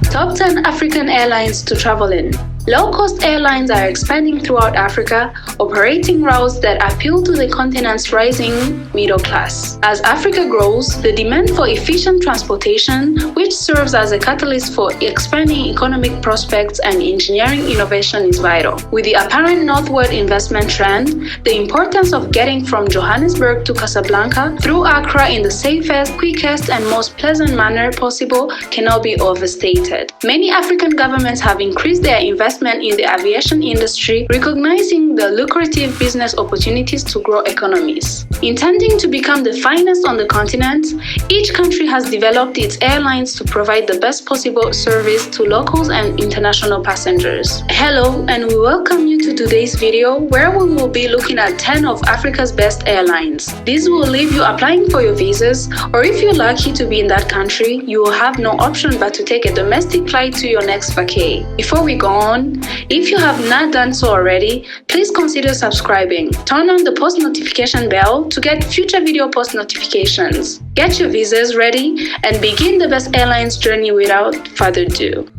Top 10 African airlines to travel in. Low-cost airlines are expanding throughout Africa, operating routes that appeal to the continent's rising middle class. As Africa grows, the demand for efficient transportation, which serves as a catalyst for expanding economic prospects and engineering innovation, is vital. With the apparent northward investment trend, the importance of getting from Johannesburg to Casablanca through Accra in the safest, quickest, and most pleasant manner possible cannot be overstated. Many African governments have increased their investment in the aviation industry, recognizing the lucrative business opportunities to grow economies. Intending to become the finest on the continent, each country has developed its airlines to provide the best possible service to locals and international passengers. Hello, and we welcome you to today's video where we will be looking at 10 of Africa's best airlines. This will leave you applying for your visas, or if you're lucky to be in that country, you will have no option but to take a domestic flight to your next vacay. Before we go on, if you have not done so already, please consider subscribing. Turn on the post notification bell to get future video post notifications. Get your visas ready and begin the best airlines journey without further ado.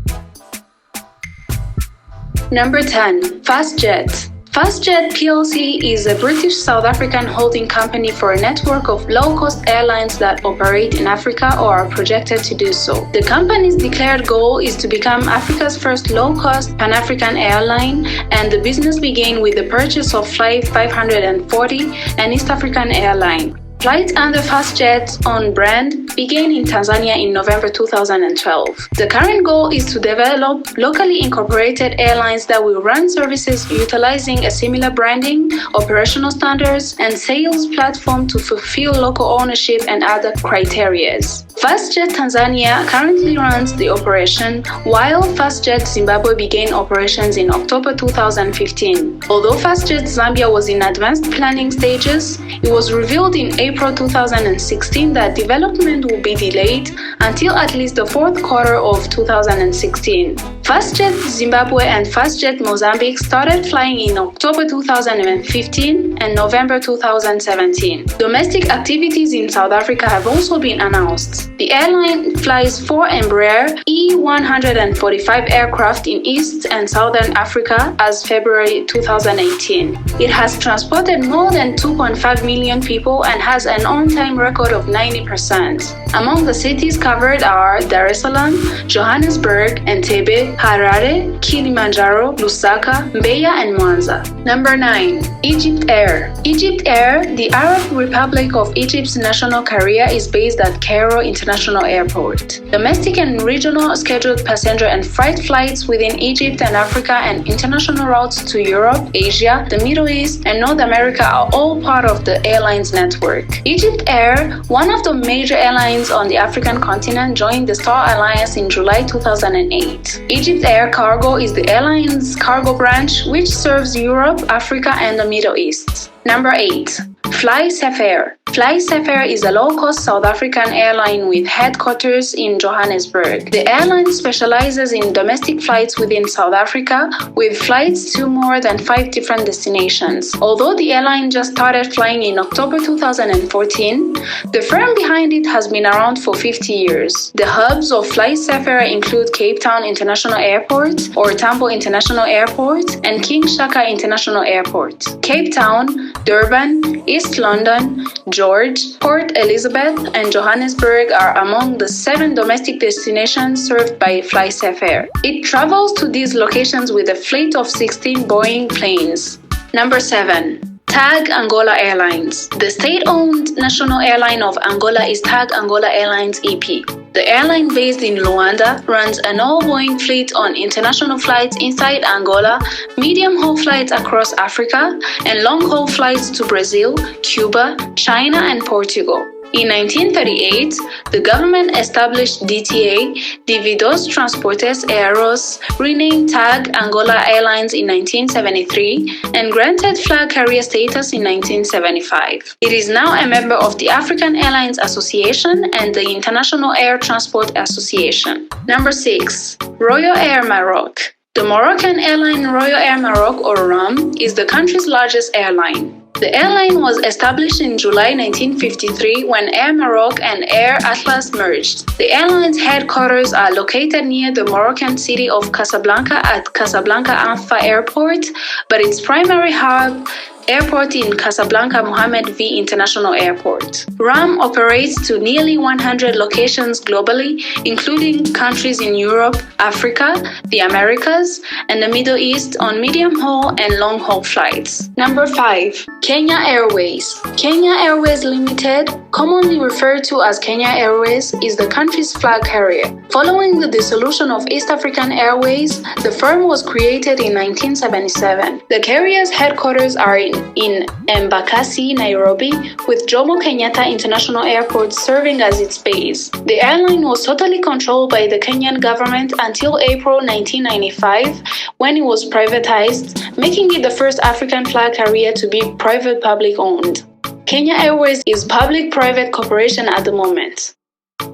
Number 10. FastJet. FastJet plc is a British South African holding company for a network of low-cost airlines that operate in Africa or are projected to do so. The company's declared goal is to become Africa's first low-cost Pan-African airline, and the business began with the purchase of Flight 540, an East African airline. Flights under FastJet's own brand began in Tanzania in November 2012. The current goal is to develop locally incorporated airlines that will run services utilizing a similar branding, operational standards, and sales platform to fulfill local ownership and other criteria. FastJet Tanzania currently runs the operation, while FastJet Zimbabwe began operations in October 2015. Although FastJet Zambia was in advanced planning stages, it was revealed in April 2016 that development will be delayed until at least the fourth quarter of 2016. FastJet Zimbabwe and FastJet Mozambique started flying in October 2015 and November 2017. Domestic activities in South Africa have also been announced. The airline flies 4 Embraer E145 aircraft in East and Southern Africa as February 2018. It has transported more than 2.5 million people and has an on-time record of 90%. Among the cities covered are Dar es Salaam, Johannesburg, Entebbe, Harare, Kilimanjaro, Lusaka, Mbeya, and Mwanza. Number 9. Egypt Air. Egypt Air, the Arab Republic of Egypt's national carrier, is based at Cairo International Airport. Domestic and regional scheduled passenger and freight flights within Egypt and Africa and international routes to Europe, Asia, the Middle East, and North America are all part of the airline's network. Egypt Air, one of the major airlines on the African continent, joined the Star Alliance in July 2008. Egypt Air Cargo is the airline's cargo branch, which serves Europe, Africa, and the Middle East. Number 8. FlySafair. FlySafair is a low-cost South African airline with headquarters in Johannesburg. The airline specializes in domestic flights within South Africa, with flights to more than 5 different destinations. Although the airline just started flying in October 2014, the firm behind it has been around for 50 years. The hubs of FlySafair include Cape Town International Airport, or Tambo International Airport, and King Shaka International Airport. Cape Town, Durban, East London, George, Port Elizabeth, and Johannesburg are among the 7 domestic destinations served by FlySafair. It travels to these locations with a fleet of 16 Boeing planes. Number 7. TAG Angola Airlines. The state-owned national airline of Angola is TAG Angola Airlines EP. The airline, based in Luanda, runs an all-Boeing fleet on international flights inside Angola, medium-haul flights across Africa, and long-haul flights to Brazil, Cuba, China, and Portugal. In 1938, the government established DTA, Dividos Transportes Aéreos, renamed TAG Angola Airlines in 1973, and granted flag carrier status in 1975. It is now a member of the African Airlines Association and the International Air Transport Association. Number 6. Royal Air Maroc. The Moroccan airline Royal Air Maroc, or RAM, is the country's largest airline. The airline was established in July 1953 when Air Maroc and Air Atlas merged. The airline's headquarters are located near the Moroccan city of Casablanca at Casablanca Anfa Airport, but its primary hub airport in Casablanca Mohammed V International Airport. RAM operates to nearly 100 locations globally, including countries in Europe, Africa, the Americas, and the Middle East on medium-haul and long-haul flights. Number 5. Kenya Airways. Kenya Airways Limited, commonly referred to as Kenya Airways, is the country's flag carrier. Following the dissolution of East African Airways, the firm was created in 1977. The carrier's headquarters are in Embakasi, Nairobi, with Jomo Kenyatta International Airport serving as its base. The airline was totally controlled by the Kenyan government until April 1995, when it was privatized, making it the first African flag carrier to be private-public owned. Kenya Airways is public-private corporation at the moment.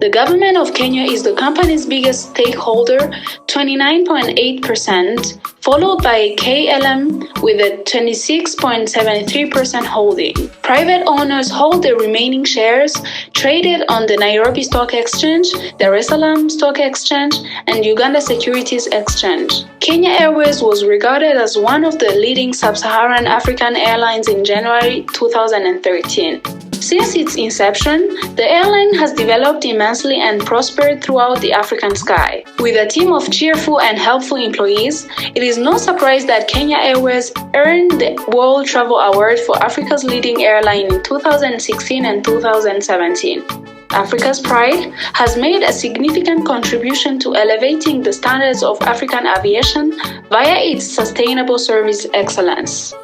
The government of Kenya is the company's biggest stakeholder, 29.8%, followed by KLM with a 26.73% holding. Private owners hold the remaining shares, traded on the Nairobi Stock Exchange, Dar es Salaam Stock Exchange, and Uganda Securities Exchange. Kenya Airways was regarded as one of the leading sub-Saharan African airlines in January 2013. Since its inception, the airline has developed immensely and prospered throughout the African sky. With a team of cheerful and helpful employees, it is no surprise that Kenya Airways earned the World Travel Award for Africa's leading airline in 2016 and 2017. Africa's Pride has made a significant contribution to elevating the standards of African aviation via its sustainable service excellence.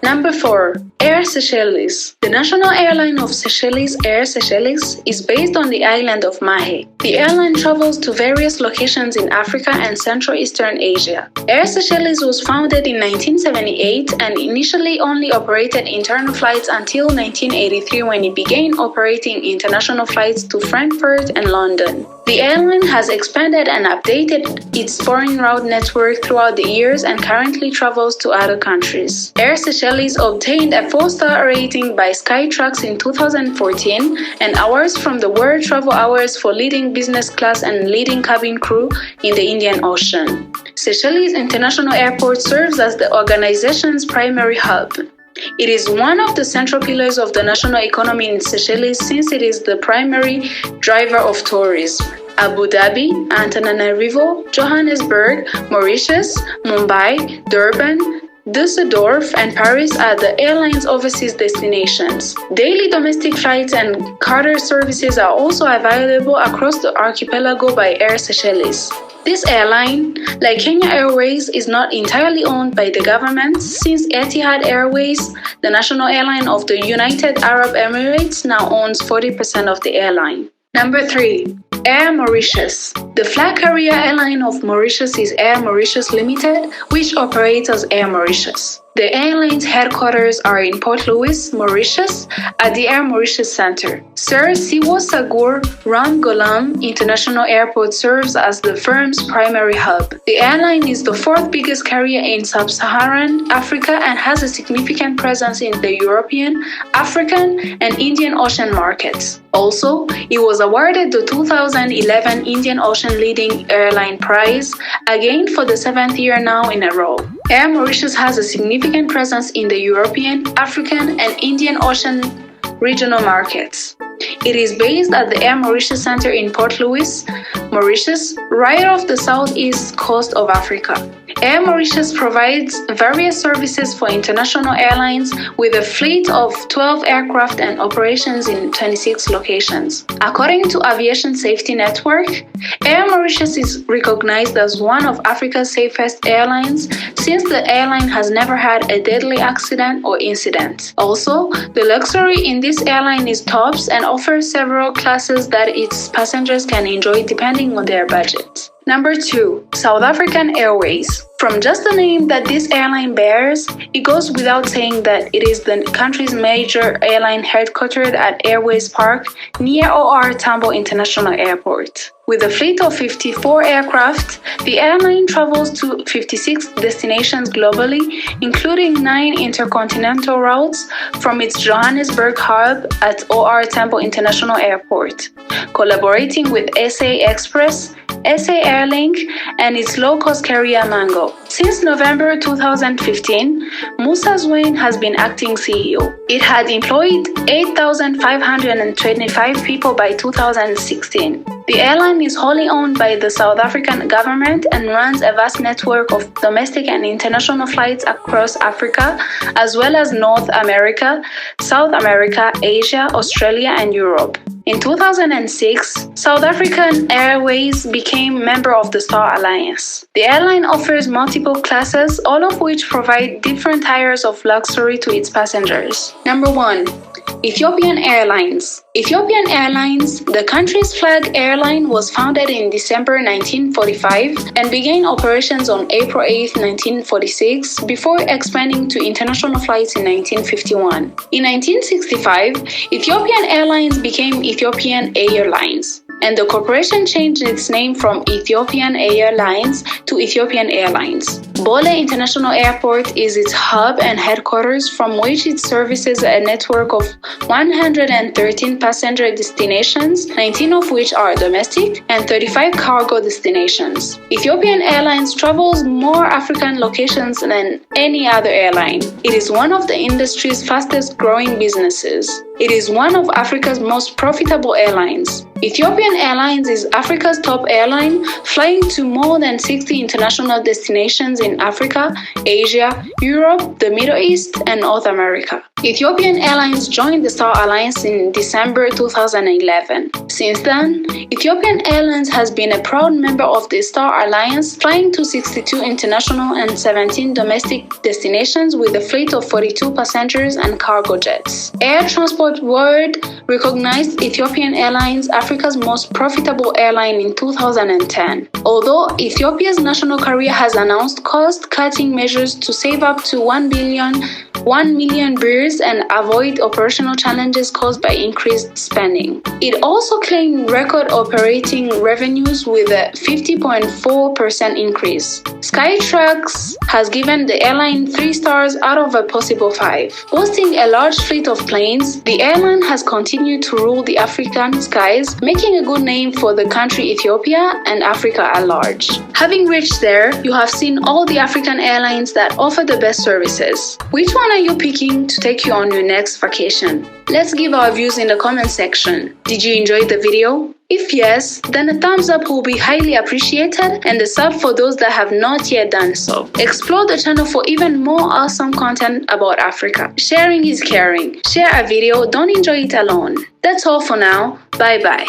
Number 4. Air Seychelles. The national airline of Seychelles, Air Seychelles, is based on the island of Mahé. The airline travels to various locations in Africa and Central Eastern Asia. Air Seychelles was founded in 1978 and initially only operated internal flights until 1983 when it began operating international flights to Frankfurt and London. The airline has expanded and updated its foreign route network throughout the years and currently travels to other countries. Air Seychelles obtained a 4-star rating by Skytrax in 2014 and awards from the World Travel Awards for leading business class and leading cabin crew in the Indian Ocean. Seychelles International Airport serves as the organization's primary hub. It is one of the central pillars of the national economy in Seychelles since it is the primary driver of tourism. Abu Dhabi, Antananarivo, Johannesburg, Mauritius, Mumbai, Durban, Düsseldorf and Paris are the airline's overseas destinations. Daily domestic flights and charter services are also available across the archipelago by Air Seychelles. This airline, like Kenya Airways, is not entirely owned by the government since Etihad Airways, the national airline of the United Arab Emirates, now owns 40% of the airline. Number 3. Air Mauritius. The flag carrier airline of Mauritius is Air Mauritius Limited, which operates as Air Mauritius. The airline's headquarters are in Port Louis, Mauritius, at the Air Mauritius Center. Sir Siwo Sagur Ram Ghulam International Airport serves as the firm's primary hub. The airline is the 4th biggest carrier in sub-Saharan Africa and has a significant presence in the European, African, and Indian Ocean markets. Also, it was awarded the 2011 Indian Ocean Leading Airline Prize, again for the 7th year now in a row. Air Mauritius has a significant presence in the European, African, and Indian Ocean regional markets. It is based at the Air Mauritius Center in Port Louis, Mauritius, right off the southeast coast of Africa. Air Mauritius provides various services for international airlines with a fleet of 12 aircraft and operations in 26 locations. According to Aviation Safety Network, Air Mauritius is recognized as one of Africa's safest airlines since the airline has never had a deadly accident or incident. Also, the luxury in this airline is tops and offers several classes that its passengers can enjoy depending on their budget. Number 2. South African Airways. From just the name that this airline bears, it goes without saying that it is the country's major airline headquartered at Airways Park near OR Tambo International Airport. With a fleet of 54 aircraft, the airline travels to 56 destinations globally, including 9 intercontinental routes from its Johannesburg hub at OR Tambo International Airport, collaborating with SA Express, SA Airlink, and its low-cost carrier Mango. Since November 2015, Musa Zwane has been acting CEO. It had employed 8,525 people by 2016. The airline is wholly owned by the South African government and runs a vast network of domestic and international flights across Africa, as well as North America, South America, Asia, Australia, and Europe. In 2006, South African Airways became member of the Star Alliance. The airline offers multiple classes, all of which provide different tiers of luxury to its passengers. Number 1. Ethiopian Airlines. Ethiopian Airlines, the country's flag airline, was founded in December 1945 and began operations on April 8, 1946, before expanding to international flights in 1951. In 1965, Ethiopian Airlines became Ethiopian Airlines, and the corporation changed its name from Ethiopian Airlines to Ethiopian Airlines. Bole International Airport is its hub and headquarters, from which it services a network of 113 passenger destinations, 19 of which are domestic, and 35 cargo destinations. Ethiopian Airlines travels more African locations than any other airline. It is one of the industry's fastest growing businesses. It is one of Africa's most profitable airlines. Ethiopian Airlines is Africa's top airline, flying to more than 60 international destinations in Africa, Asia, Europe, the Middle East, and North America. Ethiopian Airlines joined the Star Alliance in December 2011. Since then, Ethiopian Airlines has been a proud member of the Star Alliance, flying to 62 international and 17 domestic destinations with a fleet of 42 passengers and cargo jets. Air Transport World recognized Ethiopian Airlines Africa's most profitable airline in 2010. Although Ethiopia's national carrier has announced cost-cutting measures to save up to 1 million birrs and avoid operational challenges caused by increased spending. It also claimed record operating revenues with a 50.4% increase. Skytrax has given the airline 3 stars out of a possible 5. Boasting a large fleet of planes, the airline has continued to rule the African skies, making a good name for the country Ethiopia and Africa at large. Having reached there, you have seen all the African airlines that offer the best services. Which one are you picking to take you on your next vacation? Let's give our views in the comment section. Did you enjoy the video? If yes, then a thumbs up will be highly appreciated, and a sub for those that have not yet done so. Explore the channel for even more awesome content about Africa. Sharing is caring. Share a video, don't enjoy it alone. That's all for now. Bye bye.